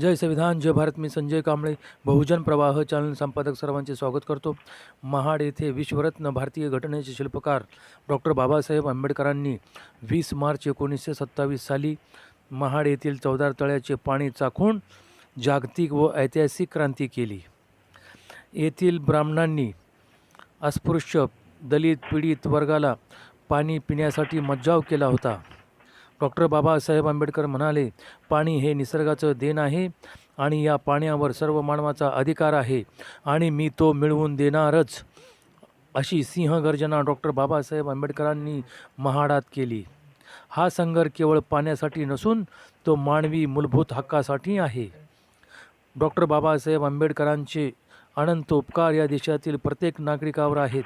जय संविधान, जय भारत. मी संजय कांबळे, बहुजन प्रवाह चॅनल संपादक सर्वांचे स्वागत करतो. महाड येथे विश्वरत्न भारतीय घटनेचे शिल्पकार डॉक्टर बाबासाहेब आंबेडकरांनी 20 मार्च 1927 साली महाड येथील चवदार तळ्याचे पाणी चाखून जागतिक व ऐतिहासिक क्रांती केली. येथील ब्राह्मणांनी अस्पृश्य, दलित, पीडित वर्गाला पाणी पिण्यासाठी मज्जाव केला होता. डॉक्टर बाबासाहेब आंबेडकर म्हणाले, पाणी हे निसर्गाचं देण आहे आणि या पाण्यावर सर्व मानवाचा अधिकार आहे आणि मी तो मिळवून देणारच, अशी सिंहगर्जना डॉक्टर बाबासाहेब आंबेडकरांनी महाडात केली. हा संघर्ष केवळ पाण्यासाठी नसून तो मानवी मूलभूत हक्कासाठी आहे. डॉक्टर बाबासाहेब आंबेडकरांचे अनंत उपकार या देशातील प्रत्येक नागरिकावर आहेत.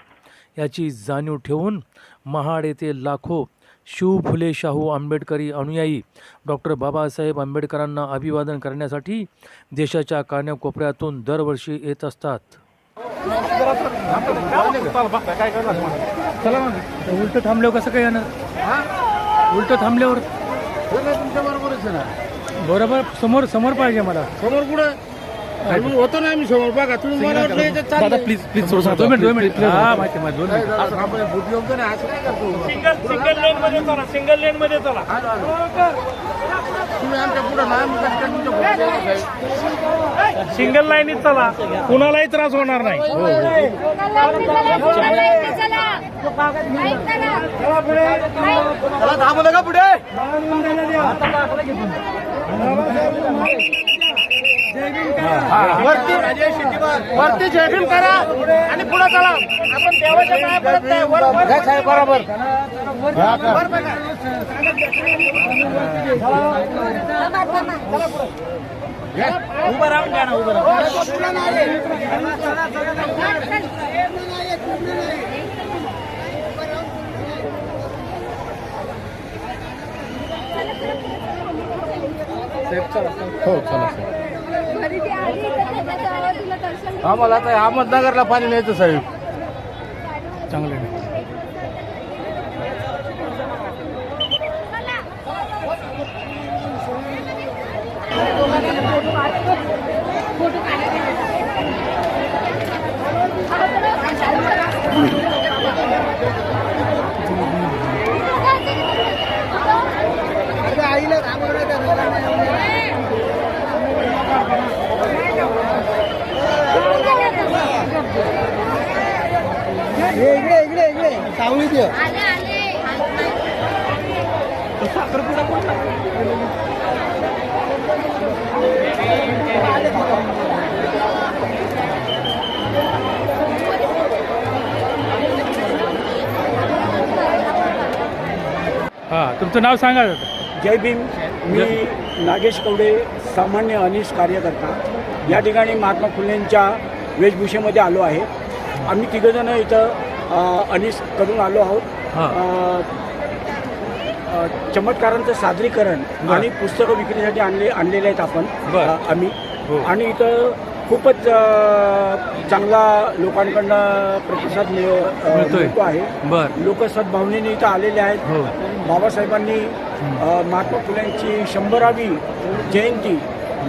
याची जाणीव ठेवून महाड येथे लाखो शिव फुले शाहू आंबेडकरी अनुयायी डॉक्टर बाबासाहेब आंबेडकरांना अभिवादन करण्यासाठी देशाच्या कानाकोपऱ्यातून दरवर्षी येत असतात. चला मग, उलट थांबल्यावर कसं काय येणार? उलट थांबल्यावर बरोबर समोर समोर पाहिजे मला. समोर कुठं होतो ना आम्ही समोर बघा. तुम्ही मला दादा प्लीज प्लीज 2 मिनिट. हा माहिती माहिती 2 सिंगल लेन मध्ये चला, सिंगल लेन मध्ये चला. तुम्ही आमच्या पुढे सिंगल लाईनीत चला, कुणालाही त्रास होणार नाही. थांबू नका पुढे. वरती जय भीम करा आणि पुढे चला. आपण देवाच्या पाया पडत नाही. वर बरोबर उभं राहून घ्या ना. उभं हो चला. आम्हाला आता अहमदनगरला पाणी न्यायचं साहेब. चांगलं आहे. इकडे सावळी दे. हा, तुमचं नाव सांगा. जय भीम. मी नागेश कवडे, सामान्य अनिष्ट कार्यकर्ता. या ठिकाणी महात्मा फुलेंच्या वेशभूषेमध्ये आलो आहे. आम्ही तिघंजणं इथं अनिष्ट करून आलो आहोत. चमत्कारांचं सादरीकरण आणि पुस्तकं विक्रीसाठी आणलेले आहेत आपण आम्ही. आणि इथं खूपच चांगला लोकांकडनं प्रतिसाद मिळतो आहे. लोक सद्भावनेने इथं आलेले आहेत. बाबासाहेबांनी महात्मा फुलेंची 100वी जयंती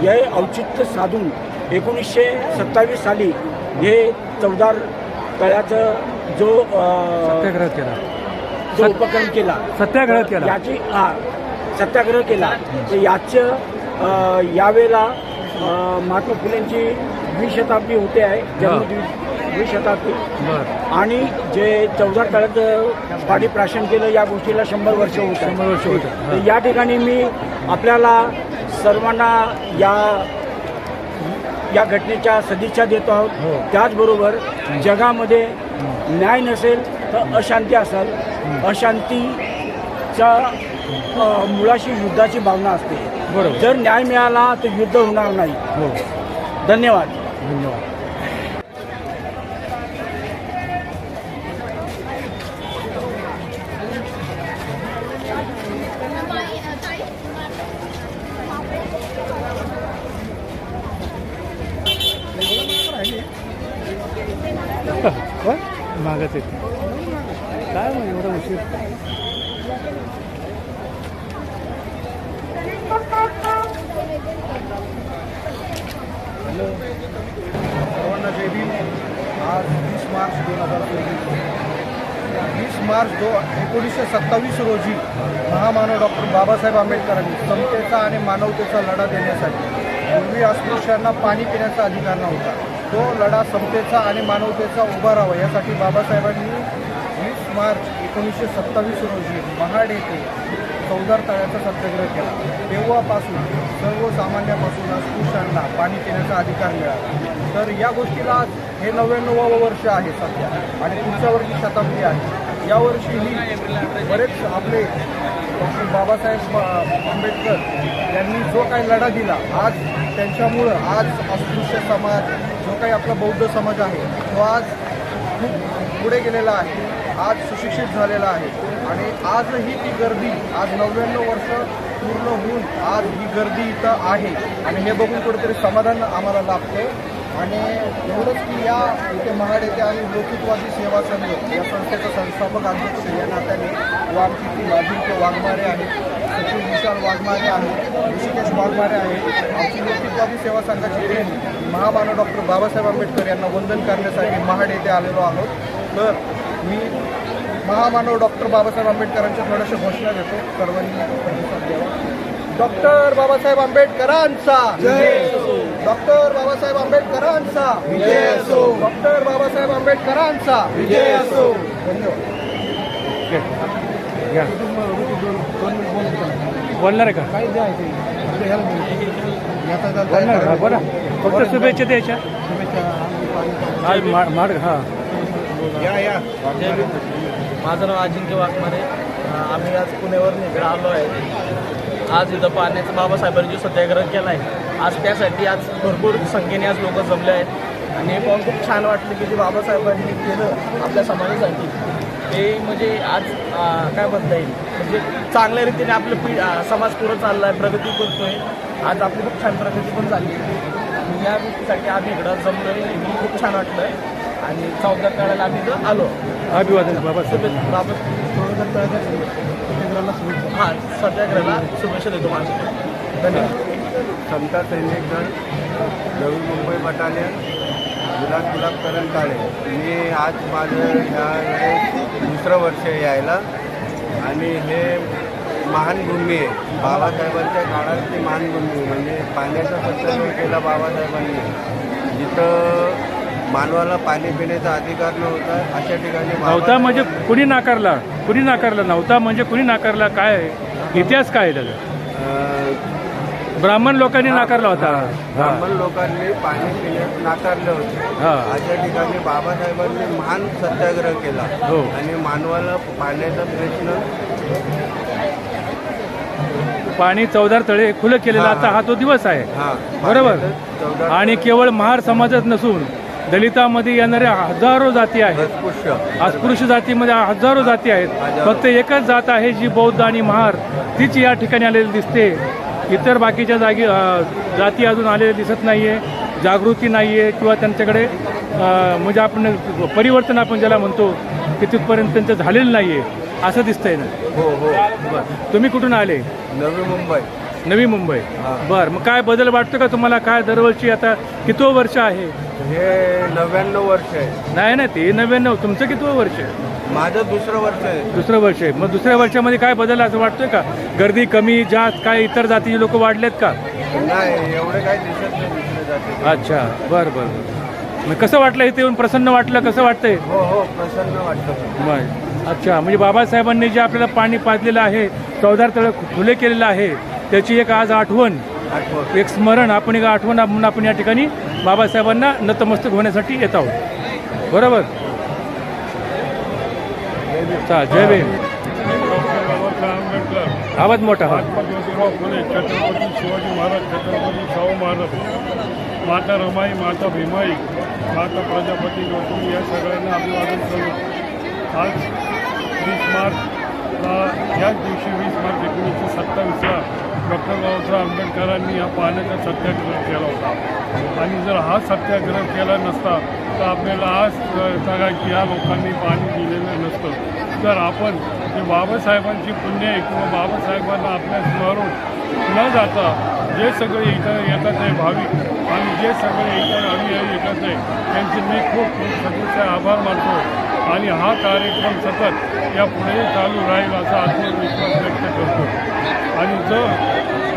हे औचित्य साधून 1927 साली हे चवदार तळ्याचं जो सत्याग्रह केला, जो उपक्रम केला, सत्याग्रह केला, याची सत्याग्रह केला. तर याचं यावेळेला महात्मा फुलेंची 20 शताब्दी होते आहे. जन्म 20 शताब्दी. आणि जे चवदार तळ्याचं पाणी प्राशन केलं या गोष्टीला 100 वर्ष होत. 100 वर्ष होतं. या ठिकाणी मी आपल्याला सर्वांना या घटनेच्या सदिच्छा देतो आहोत. त्याचबरोबर जगामध्ये न्याय नसेल तर अशांती असेल. अशांतीच्या मुळाशी युद्धाची भावना असते. बरोबर. जर न्याय मिळाला तर युद्ध होणार नाही. धन्यवाद. धन्यवाद. मागत येते काय मग एवढा उशीर. हॅलो, सर्वांना जय भीम. आज 20 मार्च 1927 रोजी महामानव डॉक्टर बाबासाहेब आंबेडकरांनी समतेचा आणि मानवतेचा लढा देण्यासाठी पूर्वी अस्पृश्यांना पाणी पिण्याचा अधिकार नव्हता. तो लढा समतेचा आणि मानवतेचा उभा राहावा यासाठी बाबासाहेबांनी 20 मार्च 1927 रोजी महाड येथे चौदार तळ्याचा सत्याग्रह केला. तेव्हापासून सर्वसामान्यापासून अस्पृश्यांना पाणी पिण्याचा अधिकार मिळाला. तर या गोष्टीला आज हे 99वे वर्ष आहे सध्या आणि पुढच्या वर्षी शताब्दी आहे. यावर्षीही बरेच आपले डॉक्टर बाबासाहेब आंबेडकर यांनी जो काही लढा दिला, आज त्यांच्यामुळं आज अस्पृश्य समाज जो काही आपला बौद्ध समाज आहे तो आज खूप पुढे गेलेला आहे, आज सुशिक्षित झालेला आहे. आणि आजही ती गर्दी आज 99 वर्ष पूर्ण होऊन आज ही गर्दी इथं आहे आणि हे बघून कुठेतरी समाधान आम्हाला लाभतं. आणि एवढंच की या इथे महाड येथे आम्ही लोकहितवादी सेवा संघ या संस्थेचा संस्थापक अध्यक्ष या नात्याने आमची अजिंक्य वाघमारे आहेत, सचिव विशाल वाघमारे आहेत, ऋषिकेश वाघमारे आहेत. आमची लोकहितवादी सेवा संघाची टीम महामानव डॉक्टर बाबासाहेब आंबेडकर यांना वंदन करण्यासाठी महाड येथे आलेलो आहोत. तर मी महामानव डॉक्टर बाबासाहेब आंबेडकरांच्या थोड्याशा घोषणा देतो, सर्वांनी प्रतिसाद द्यावा. डॉक्टर बाबासाहेब आंबेडकरांचा डॉक्टर बाबासाहेब आंबेडकरांचा डॉक्टर बाबासाहेब आंबेडकरांचा विजय असो. धन्यवाद. बोलणार आहे का? बरं, फक्त शुभेच्छा द्यायच्या. आज माड हा माझं नाव अजिंक्य वाघमारे. आम्ही आज पुण्यावरून इकडे आलो आहे. आज इथं पाण्याचा बाबासाहेबांनी जो सत्याग्रह केला आहे, आज त्यासाठी आज भरपूर संख्येने आज लोक जमले आहेत आणि पाहून खूप छान वाटलं की जे बाबासाहेबांनी केलं आपल्या समाजासाठी ते म्हणजे आज काय म्हणता येईल, म्हणजे चांगल्या रीतीने आपलं समाज पुढं चालला आहे, प्रगती करतो आहे. आज आपली खूप छान प्रगती पण झाली आहे. या गोष्टीसाठी आम्ही इकडं जमलो आहे, खूप छान वाटलं आहे आणि चौदार काळाला आम्ही इथं आलो. अभिवादन बाबा. हां, सत्याग्रहाला शुभेच्छा देतो माझ्या. धन्यवाद. समता सैनिक दल नवी मुंबई बटालियन गुलाब करण काळे. मी आज माझं ह्या दुसरं वर्ष यायला आणि हे महान भूमी आहे, बाबासाहेबांच्या काळातली महान भूमी. म्हणजे पाण्याचा सत्याग्रह केला बाबासाहेबांनी. जिथं मानवाला पाणी पिण्याचा अधिकार नव्हता अशा ठिकाणी नव्हता म्हणजे कुणी नाकारला नव्हता म्हणजे कुणी नाकारला? काय इतिहास काय आहे त्याचा? ब्राह्मण लोकांनी नाकारला होता. ब्राह्मण लोकांनी पाणी पिण्यास नाकारले होते. अशा ठिकाणी बाबासाहेबांनी महान सत्याग्रह केला आणि मानवाला पाण्याचा प्रश्न पाणी चौदार तळे खुलं केलेला आता हा तो दिवस आहे. बरोबर. आणि केवळ महार समाजच नसून दलितामध्ये येणाऱ्या हजारो जाती आहेत, अस्पृश्य जातीमध्ये हजारो जाती आहेत. फक्त एकच जात आहे जी बौद्ध आणि महार, तीच या ठिकाणी आलेली दिसते. इतर बाकीच्या जाती अजून आलेल्या दिसत नाही आहे, जागृती नाही आहे किंवा त्यांच्याकडे म्हणजे आपण परिवर्तन आपण ज्याला म्हणतो की तिथपर्यंत त्यांचं झालेलं नाही आहे असं दिसतंय ना. हो. बरं, तुम्ही कुठून आले? नवी मुंबई. बरं, मग काय बदल वाटतो का तुम्हाला? काय दरवर्षी आता कितवं वर्ष आहे हे? 99 वर्ष आहे. नाही ते 99. तुमचं कितवं वर्ष आहे? माझं दुसरं वर्ष आहे. दुसरं वर्ष आहे. मग दुसऱ्या वर्षामध्ये काय बदल असं वाटतोय का? गर्दी कमी जास्त काय इतर जातीचे लोक वाढलेत का? नाही, एवढे काही दिसत नाही दुसऱ्या जाती. अच्छा, बरं. मग कसं वाटलं इथे येऊन? प्रसन्न वाटलं? कसं वाटतंय? हो, प्रसन्न वाटतं. बरं. अच्छा, म्हणजे बाबासाहेबांनी जे आपल्याला पाणी पाजलेलं आहे, चौदार तळे खुले केलेलं आहे, त्याची एक आज आठवण, एक स्मरण, आपण एक आठवण म्हणून आपण या ठिकाणी बाबासाहेबांना नतमस्तक होण्यासाठी येत आहोत. बरोबर. जय भीम. आवाज मोठा. छत्रपती शिवाजी महाराज, छत्रपती शाहू महाराज, माता रमाई, माता भीमाई, माता प्रजापती गौतमी या सगळ्यांना अभिवादन करू. आज 20 मार्चला, याच दिवशी 20 मार्च 1927ला डॉक्टर बाबासाहेब आंबेडकरांनी हा पाण्याचा सत्याग्रह केला होता. आणि जर हा सत्याग्रह केला नसता तर आपल्याला आज सांगा की या लोकांनी पाणी दिलेलं नसतं. तर आपण जे बाबासाहेबांची पुण्य आहे किंवा बाबासाहेबांना आपल्या स्मरून न जाता जे सगळे इथं येतात आहे भाविक आणि जे सगळे इथं अनुयायी येतात आहे त्यांचे मी खूप खूप सगळ्यांचे आभार मानतो आणि हा कार्यक्रम सतत यापुढेही चालू राहील असा आत्मविश्वास व्यक्त करतो. आणि जर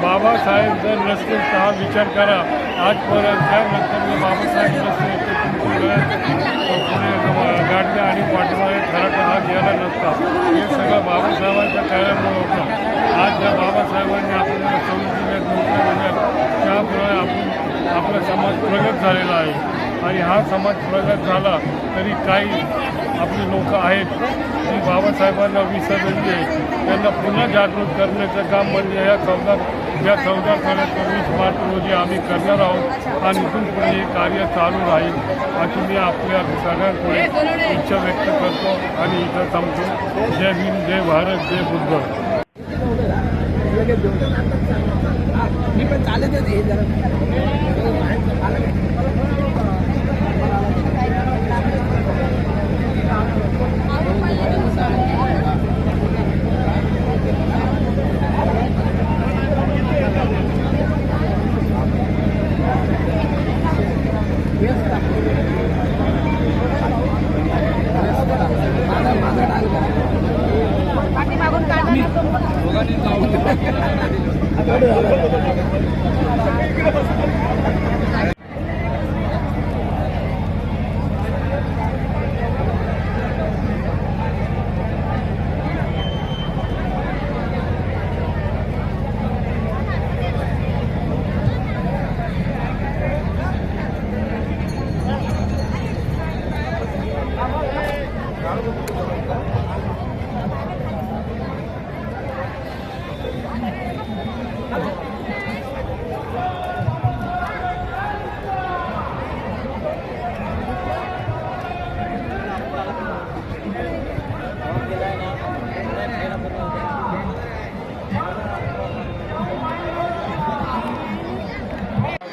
बाबासाहेब जर नसतील तर हा विचार करा, आजपर्यंत त्यानंतर बाबासाहेब नसतील तर तुमच्या पुढे गाडग्या आणि पाठीमागे खराटा हा गेला नसता. हे सगळं बाबासाहेबांच्या कार्यामुळे होतं. आज ज्या बाबासाहेबांनी आपल्याला संविधानात नोकऱ्या दिल्या त्यामुळे आपला समाज प्रगत झालेला आहे. आणि हा समाज प्रगत झाला तरी काही आपले लोक आहेत की बाबासाहेबांना विसरलेली आहे. त्यांना पुन्हा जागृत करण्याचं काम म्हणजे या 14 तारखेला 20 मार्च रोजी आम्ही करणार आहोत आणि इथून पुढे हे कार्य चालू राहील अशी मी आपल्या सगळ्यांपुढे इच्छा व्यक्त करतो आणि इथं थांबतो. जय हिंद, जय भारत, जय बुद्ध.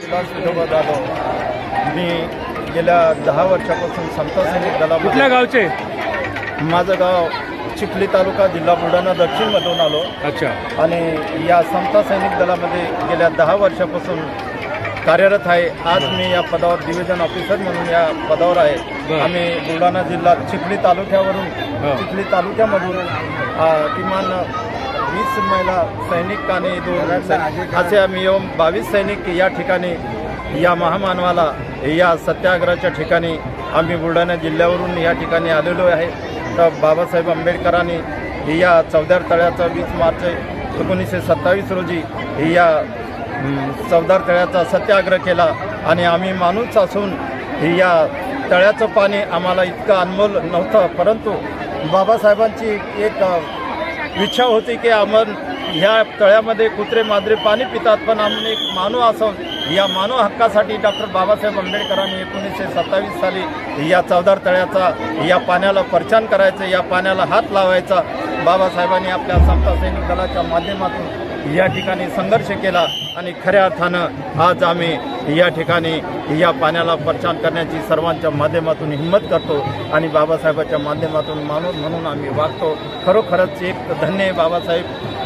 विलास विठोबा जाधव. मी गेल्या 10 वर्षापासून समता सैनिक कुठल्या दलामध्ये, गावचे? माझं गाव चिखली तालुका, जिल्हा बुलढाणा दक्षिणमधून आलो अच्छा. आणि या समता सैनिक दलामध्ये गेल्या 10 वर्षापासून कार्यरत आहे. आज मी या पदावर डिव्हिजन ऑफिसर म्हणून या पदावर आहे. बरं. आम्ही बुलढाणा जिल्हा चिखली तालुक्यावरून हा. चिखली तालुक्यामधून किमान 20 महिला सैनिक आणि 2 असे आम्ही येऊन 22 सैनिक या ठिकाणी या महामानवाला या सत्याग्रहाच्या ठिकाणी आम्ही बुलढाणा जिल्ह्यावरून या ठिकाणी आलेलो आहे. तर बाबासाहेब आंबेडकरांनी या चवदार तळ्याचा 20 मार्च 1927 रोजी या चवदार तळ्याचा सत्याग्रह केला आणि आम्ही माणूस असून या तळ्याचं पाणी आम्हाला इतकं अनमोल नव्हतं, परंतु बाबासाहेबांची एक इच्छा होती की आपण ह्या तळ्यामध्ये कुत्रे मांजरे पाणी पितात, पण आपण एक मानव असून या मानव हक्कासाठी डॉक्टर बाबासाहेब आंबेडकरांनी 1927 साली या चवदार तळ्याचा या पाण्याला परछान करायचं, या पाण्याला हात लावायचा. बाबासाहेबांनी आपल्या समता सैनिक दलाच्या माध्यमातून या ठिकाणी संघर्ष केला आणि खऱ्या अर्थानं आज आम्ही या ठिकाणी या पाण्याला परछान करण्याची सर्वांच्या माध्यमातून हिंमत करतो आणि बाबासाहेबाच्या माध्यमातून माणूस म्हणून आम्ही वागतो. खरोखरच एक धन्य आहे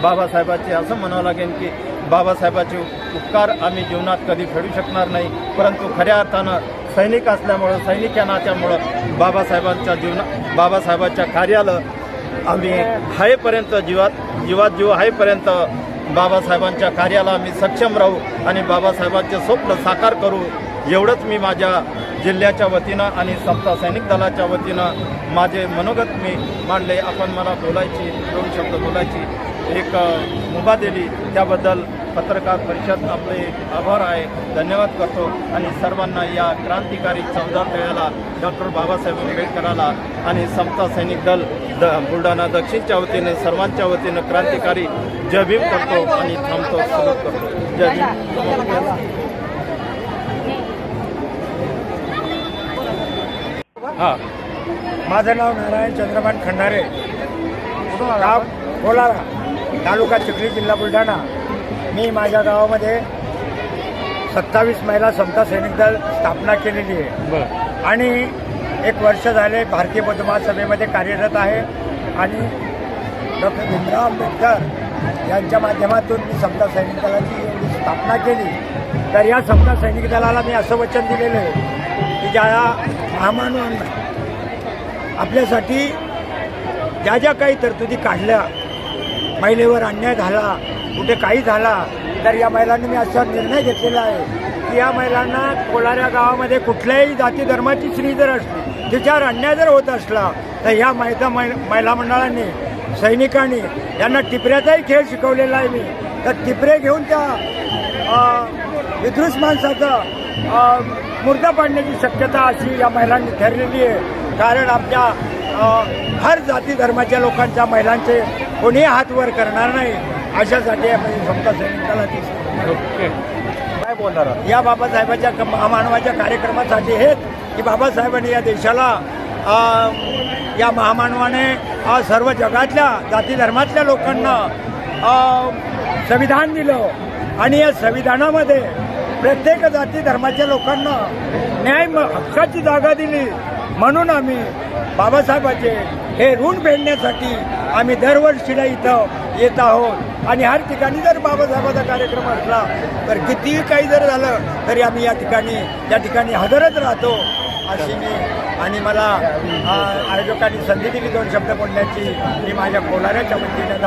बाबासाहेबाचे. असं म्हणावं लागेल की बाबासाहेबाचे उपकार आम्ही जीवनात कधी फेडू शकणार नाही, परंतु खऱ्या अर्थानं सैनिक असल्यामुळं, सैनिक या नात्यामुळं बाबासाहेबाच्या कार्याला आम्ही हायपर्यंत जीवात जीव हायपर्यंत बाबासाहेबांच्या कार्याला आम्ही सक्षम राहू आणि बाबासाहेबांचे स्वप्न साकार करू. एवढंच मी माझ्या जिल्ह्याच्या वतीनं आणि समता सैनिक दलाच्या वतीनं माझे मनोगत मी मांडले. आपण मला बोलायची 2 शब्द बोलायची एक मुभा दिली त्याबद्दल पत्रकार परिषद आपले आभार आहे, धन्यवाद करतो. आणि सर्वांना या क्रांतिकारी चवदार तळ्याला, डॉक्टर बाबासाहेब आंबेडकराला आणि समता सैनिक दल बुलढाणा दक्षिणच्या वतीने सर्वांच्या वतीनं क्रांतिकारी जय भीम करतो आणि थांबतो, सलूट करतो. जय भीम. हां. माझं नाव नारायण चंद्रकांत खंडारे, गाव कोलारा, तालुका चिखली, जिल्हा बुलढाणा. मी माझ्या गावामध्ये 27 महिला समता सैनिक दल स्थापना केलेली आहे बरं. आणि 1 वर्ष झाले भारतीय बौद्ध महासभेमध्ये कार्यरत आहे आणि डॉक्टर भीमराव आंबेडकर यांच्या माध्यमातून मी समता सैनिक दलाची एवढी स्थापना केली. तर या समता सैनिक दलाला मी असं वचन दिलेलं आहे की ज्या महामानवांना आपल्यासाठी ज्या ज्या काही तरतुदी काढल्या, महिलेवर अन्याय झाला, कुठे काही झाला, तर या महिलांनी मी असा निर्णय घेतलेला आहे की या महिलांना कोलाऱ्या गावामध्ये कुठल्याही जाती धर्माची स्त्री जर असली, तिच्यावर अन्याय जर होत असला, तर ह्या महिला मंडळांनी, सैनिकांनी यांना टिपऱ्याचाही खेळ शिकवलेला आहे मी. तर टिपरे घेऊन त्या विद्रुस माणसाचा मुर्दा पाडण्याची शक्यता अशी या महिलांनी ठरलेली आहे. कारण आपल्या हर जाती धर्माच्या लोकांच्या महिलांचे कोणीही हात वर करणार नाही, अशासाठी आपण समता सैनिक दलाची काय बोलणार आहात? या बाबासाहेबांच्या महामानवाच्या कार्यक्रमासाठी हेच की बाबासाहेबांनी या देशाला या महामानवाने सर्व जगातल्या जाती धर्मातल्या लोकांना संविधान दिलं आणि या संविधानामध्ये प्रत्येक जाती धर्माच्या लोकांना न्याय हक्काची जागा दिली. म्हणून आम्ही बाबासाहेबांचे हे ऋण फेडण्यासाठी आम्ही दरवर्षीला इथं येत आहोत. आणि हर ठिकाणी जर बाबासाहेबांचा कार्यक्रम असला तर कितीही काही जर झालं तरी आम्ही त्या ठिकाणी हजरच राहतो अशी मी. आणि मला आयोजकांनी संधी दिली 2 शब्द बोलण्याची. मी माझ्या कोलाऱ्याच्या वतीने